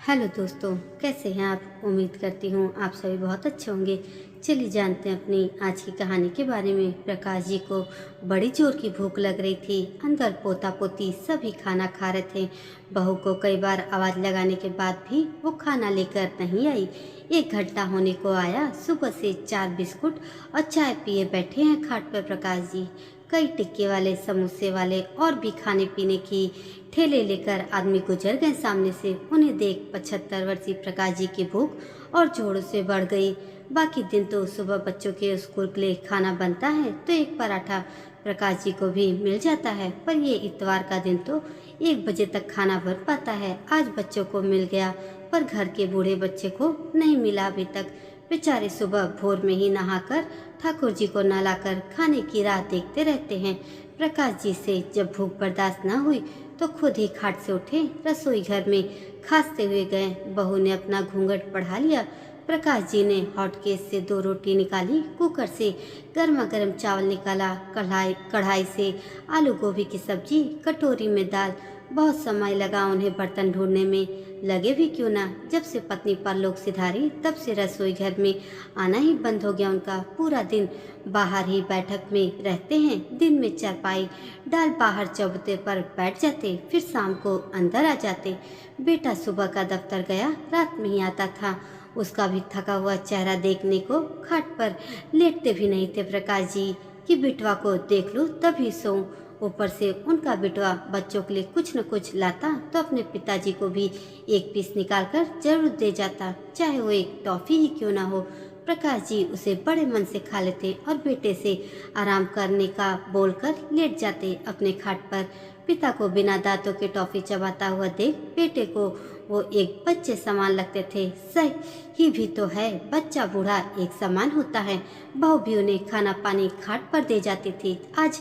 Hello दोस्तों, कैसे हैं आप। उम्मीद करती हूँ आप सभी बहुत अच्छे होंगे। चलिए जानते हैं अपनी आज की कहानी के बारे में। प्रकाश जी को बड़ी जोर की भूख लग रही थी। अंदर पोता पोती सभी खाना खा रहे थे। बहू को कई बार आवाज़ लगाने के बाद भी वो खाना लेकर नहीं आई। 1 घंटा होने को आया। सुबह से 4 बिस्कुट और चाय पिए बैठे हैं खाट पर प्रकाश जी। कई टिक्के वाले, समोसे वाले और भी खाने पीने की ठेले लेकर आदमी गुजर गए सामने से। उन्हें देख 75 वर्षीय प्रकाश जी की भूख और जोरों से बढ़ गई। बाकी दिन तो सुबह बच्चों के स्कूल के लिए खाना बनता है तो एक पराठा प्रकाश जी को भी मिल जाता है, पर ये इतवार का दिन तो 1 बजे तक खाना बन पाता है। आज बच्चों को मिल गया पर घर के बूढ़े बच्चे को नहीं मिला अभी तक। बेचारे सुबह भोर में ही नहाकर ठाकुर जी को नहलाकर खाने की राह देखते रहते हैं। प्रकाश जी से जब भूख बर्दाश्त न हुई तो खुद ही खाट से उठे, रसोई घर में खांसते हुए गए। बहू ने अपना घूंघट बढ़ा लिया। प्रकाश जी ने हॉटकेस से 2 रोटी निकाली, कुकर से गर्मा गर्म चावल निकाला, कढ़ाई से आलू गोभी की सब्जी, कटोरी में दाल। बहुत समय लगा उन्हें बर्तन ढूंढने में, लगे भी क्यों ना। जब से पत्नी परलोक सिधारी तब से रसोई घर में आना ही बंद हो गया उनका। पूरा दिन बाहर ही बैठक में रहते हैं। दिन में चारपाई डाल बाहर चौबूते पर बैठ जाते, फिर शाम को अंदर आ जाते। बेटा सुबह का दफ्तर गया, रात में ही आता था। उसका भी थका हुआ चेहरा देखने को खाट पर लेटते भी नहीं थे प्रकाश जी कि बिटवा को देख लूं तभी सोऊं। ऊपर से उनका बिटवा बच्चों के लिए कुछ न कुछ लाता तो अपने पिताजी को भी 1 पीस निकालकर जरूर दे जाता, चाहे वो एक टॉफी ही क्यों ना हो। प्रकाश जी उसे बड़े मन से खा लेते और बेटे से आराम करने का बोलकर लेट जाते अपने खाट पर। पिता को बिना दांतों के टॉफी चबाता हुआ देख बेटे को वो एक बच्चे समान लगते थे। सही भी तो है, बच्चा बूढ़ा एक समान होता है। बहू भी उन्हें खाना पानी खाट पर दे जाती थी। आज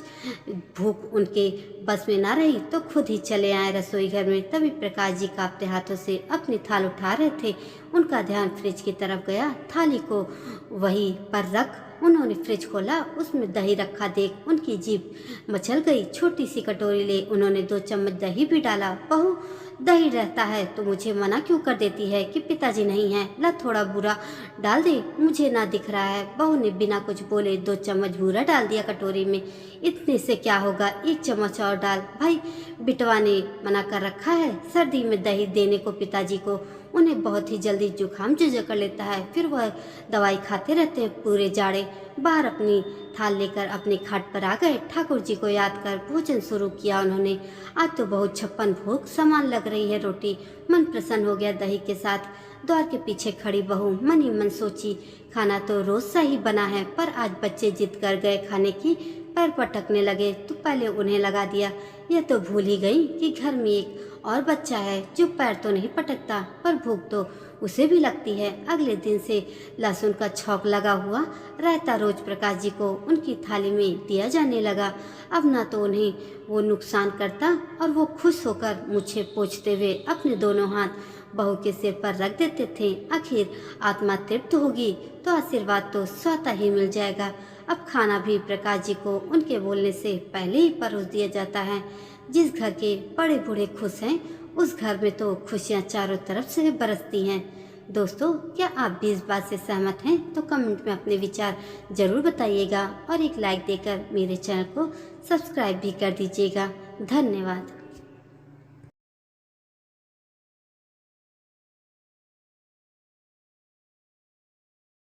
भूख उनके बस में ना रही तो खुद ही चले आए रसोई घर में। तभी प्रकाश जी कांपते हाथों से अपनी थाल उठा रहे थे। उनका ध्यान फ्रिज की तरफ गया। थाली को वहीं पर रख उन्होंने फ्रिज खोला। उसमें दही रखा देख उनकी जीभ मचल गई। छोटी सी कटोरी ले उन्होंने 2 चम्मच दही भी डाला। बहू, दही रहता है तो मुझे मना क्यों कर देती है कि पिताजी नहीं है। ला थोड़ा बूरा डाल दे, मुझे ना दिख रहा है। बहू ने बिना कुछ बोले 2 चम्मच बूरा डाल दिया कटोरी में। इतने से क्या होगा, 1 चम्मच और डाल। भाई, बिटवा ने मना कर रखा है सर्दी में दही देने को पिताजी को। उन्हें बहुत ही जल्दी जुकाम जो जकड़ लेता है, फिर वह दवाई खाते रहते हैं पूरे जाड़े। बाहर अपनी थाल लेकर अपने खाट पर आ गए। ठाकुर जी को याद कर भोजन शुरू किया उन्होंने। आज तो बहुत 56 भोग समान लग रही है रोटी। मन प्रसन्न हो गया दही के साथ। द्वार के पीछे खड़ी बहू मन ही मन सोची, खाना तो रोज सा ही बना है, पर आज बच्चे जिद कर गए खाने की। पैर पटकने लगे तो पहले उन्हें लगा दिया। यह तो भूल ही गई कि घर में एक और बच्चा है जो पैर तो नहीं पटकता पर भूख तो उसे भी लगती है। अगले दिन से लहसुन का छौंक लगा हुआ रायता रोज प्रकाश जी को उनकी थाली में दिया जाने लगा। अब ना तो उन्हें वो नुकसान करता और वो खुश होकर मुझे पोंछते हुए अपने दोनों हाथ बहू के सिर पर रख देते थे। आखिर आत्मा तृप्त होगी तो आशीर्वाद तो स्वतः ही मिल जाएगा। अब खाना भी प्रकाश जी को उनके बोलने से पहले ही परोस दिया जाता है। जिस घर के बड़े बूढ़े खुश हैं उस घर में तो खुशियां चारों तरफ से बरसती हैं। दोस्तों, क्या आप भी इस बात से सहमत हैं? तो कमेंट में अपने विचार जरूर बताइएगा और एक लाइक देकर मेरे चैनल को सब्सक्राइब भी कर दीजिएगा। धन्यवाद।